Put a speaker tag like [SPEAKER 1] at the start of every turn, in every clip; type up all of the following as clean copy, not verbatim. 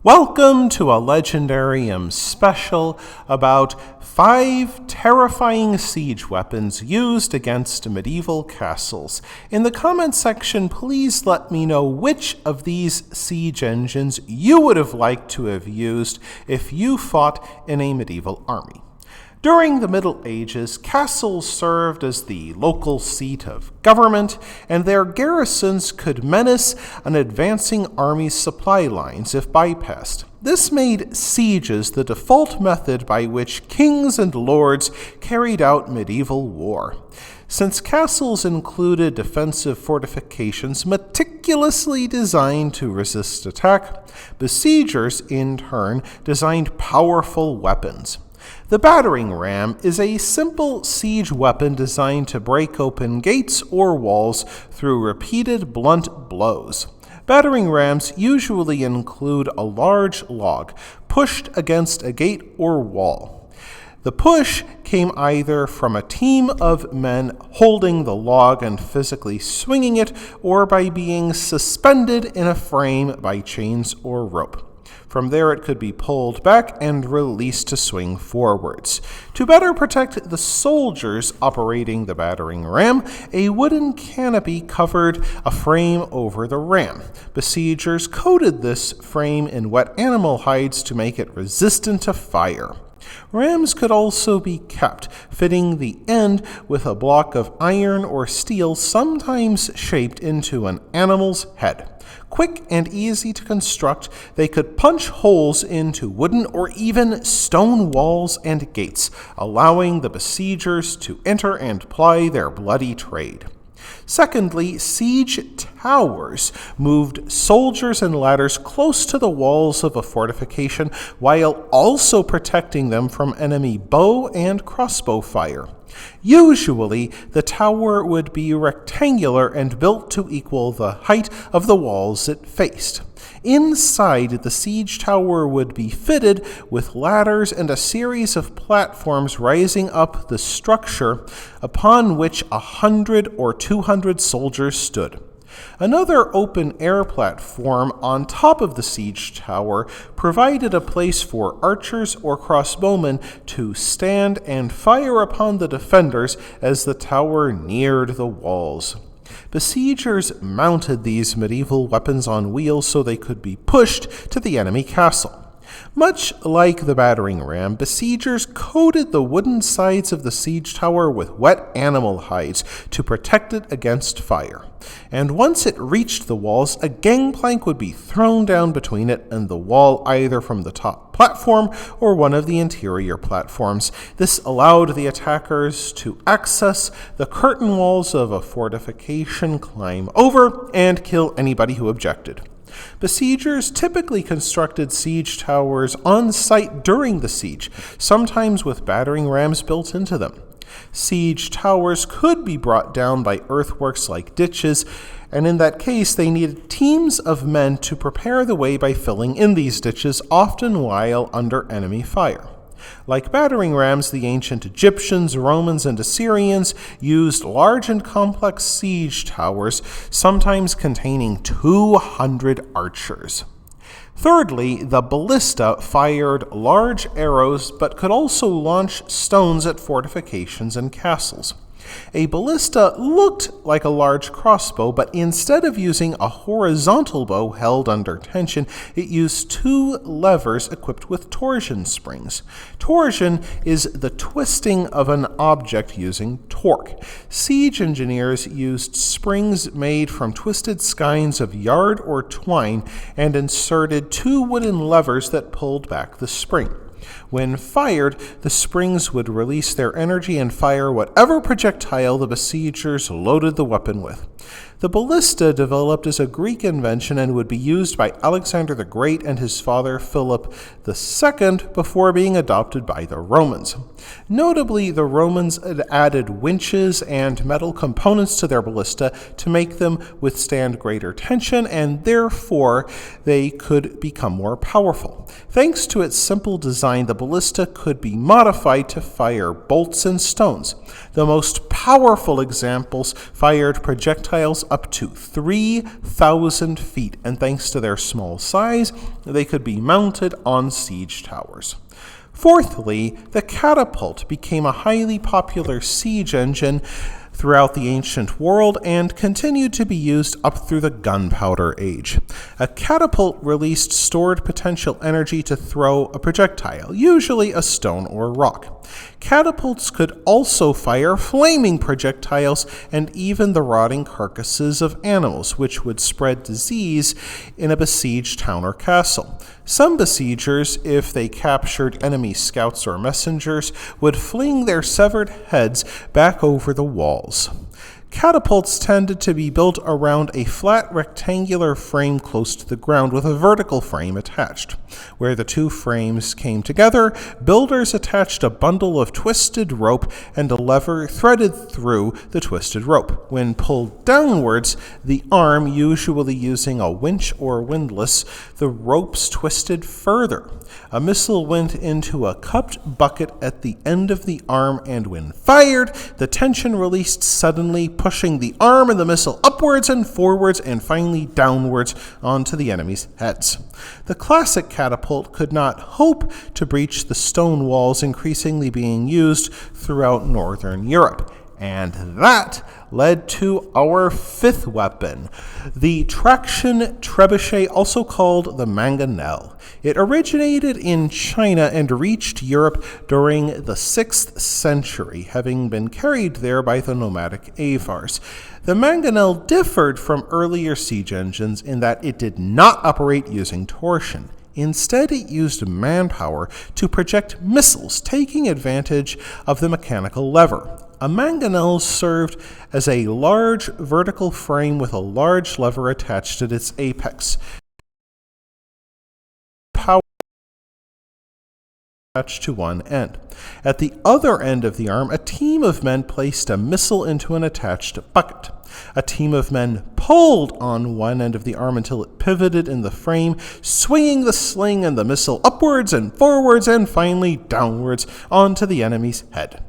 [SPEAKER 1] Welcome to a Legendarium special about 5 terrifying siege weapons used against medieval castles. In the comment section, please let me know which of these siege engines you would have liked to have used if you fought in a medieval army. During the Middle Ages, castles served as the local seat of government, and their garrisons could menace an advancing army's supply lines if bypassed. This made sieges the default method by which kings and lords carried out medieval war. Since castles included defensive fortifications meticulously designed to resist attack, besiegers, in turn, designed powerful weapons. The battering ram is a simple siege weapon designed to break open gates or walls through repeated blunt blows. Battering rams usually include a large log pushed against a gate or wall. The push came either from a team of men holding the log and physically swinging it, or by being suspended in a frame by chains or rope. From there, it could be pulled back and released to swing forwards. To better protect the soldiers operating the battering ram, a wooden canopy covered a frame over the ram. Besiegers coated this frame in wet animal hides to make it resistant to fire. Rams could also be kept, fitting the end with a block of iron or steel, sometimes shaped into an animal's head. Quick and easy to construct, they could punch holes into wooden or even stone walls and gates, allowing the besiegers to enter and ply their bloody trade. Secondly, siege towers moved soldiers and ladders close to the walls of a fortification while also protecting them from enemy bow and crossbow fire. Usually, the tower would be rectangular and built to equal the height of the walls it faced. Inside, the siege tower would be fitted with ladders and a series of platforms rising up the structure upon which 100 or 200 soldiers stood. Another open-air platform on top of the siege tower provided a place for archers or crossbowmen to stand and fire upon the defenders as the tower neared the walls. Besiegers mounted these medieval weapons on wheels so they could be pushed to the enemy castle. Much like the battering ram, besiegers coated the wooden sides of the siege tower with wet animal hides to protect it against fire. And once it reached the walls, a gangplank would be thrown down between it and the wall, either from the top platform or one of the interior platforms. This allowed the attackers to access the curtain walls of a fortification, climb over, and kill anybody who objected. Besiegers typically constructed siege towers on site during the siege, sometimes with battering rams built into them. Siege towers could be brought down by earthworks like ditches, and in that case, they needed teams of men to prepare the way by filling in these ditches, often while under enemy fire. Like battering rams, the ancient Egyptians, Romans, and Assyrians used large and complex siege towers, sometimes containing 200 archers. Thirdly, the ballista fired large arrows but could also launch stones at fortifications and castles. A ballista looked like a large crossbow, but instead of using a horizontal bow held under tension, it used 2 levers equipped with torsion springs. Torsion is the twisting of an object using torque. Siege engineers used springs made from twisted skeins of yard or twine and inserted 2 wooden levers that pulled back the spring. When fired, the springs would release their energy and fire whatever projectile the besiegers loaded the weapon with. The ballista developed as a Greek invention and would be used by Alexander the Great and his father Philip II before being adopted by the Romans. Notably, the Romans had added winches and metal components to their ballista to make them withstand greater tension, and therefore they could become more powerful. Thanks to its simple design, the ballista could be modified to fire bolts and stones. The most powerful powerful examples fired projectiles up to 3,000 feet, and thanks to their small size, they could be mounted on siege towers. Fourthly, the catapult became a highly popular siege engine throughout the ancient world and continued to be used up through the gunpowder age. A catapult released stored potential energy to throw a projectile, usually a stone or rock. Catapults could also fire flaming projectiles and even the rotting carcasses of animals, which would spread disease in a besieged town or castle. Some besiegers, if they captured enemy scouts or messengers, would fling their severed heads back over the walls. Catapults tended to be built around a flat rectangular frame close to the ground with a vertical frame attached. Where the two frames came together, builders attached a bundle of twisted rope and a lever threaded through the twisted rope. When pulled downwards, the arm, usually using a winch or windlass, the ropes twisted further. A missile went into a cupped bucket at the end of the arm, and when fired, the tension released suddenly, pushing the arm and the missile upwards and forwards and finally downwards onto the enemy's heads. The classic catapult could not hope to breach the stone walls increasingly being used throughout Northern Europe. And that led to our fifth weapon, the traction trebuchet, also called the Mangonel. It originated in China and reached Europe during the 6th century, having been carried there by the nomadic Avars. The Mangonel differed from earlier siege engines in that it did not operate using torsion. Instead, it used manpower to project missiles, taking advantage of the mechanical lever. A mangonel served as a large vertical frame with a large lever attached at its apex. Power attached to one end. At the other end of the arm, a team of men placed a missile into an attached bucket. A team of men pulled on one end of the arm until it pivoted in the frame, swinging the sling and the missile upwards and forwards and finally downwards onto the enemy's head.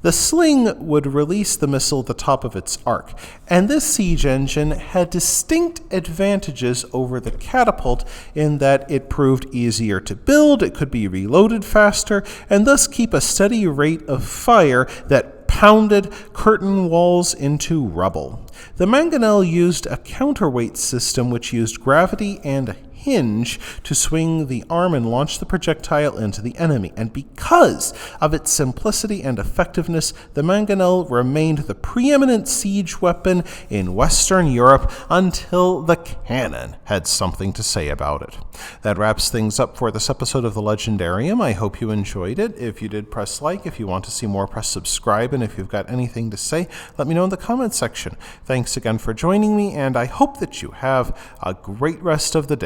[SPEAKER 1] The sling would release the missile at the top of its arc, and this siege engine had distinct advantages over the catapult in that it proved easier to build, it could be reloaded faster, and thus keep a steady rate of fire that pounded curtain walls into rubble. The Mangonel used a counterweight system which used gravity and a hinge to swing the arm and launch the projectile into the enemy, and because of its simplicity and effectiveness, the Mangonel remained the preeminent siege weapon in Western Europe until the cannon had something to say about it. That wraps things up for this episode of the Legendarium. I hope you enjoyed it. If you did, press like. If you want to see more, press subscribe, and if you've got anything to say, let me know in the comments section. Thanks again for joining me, and I hope that you have a great rest of the day.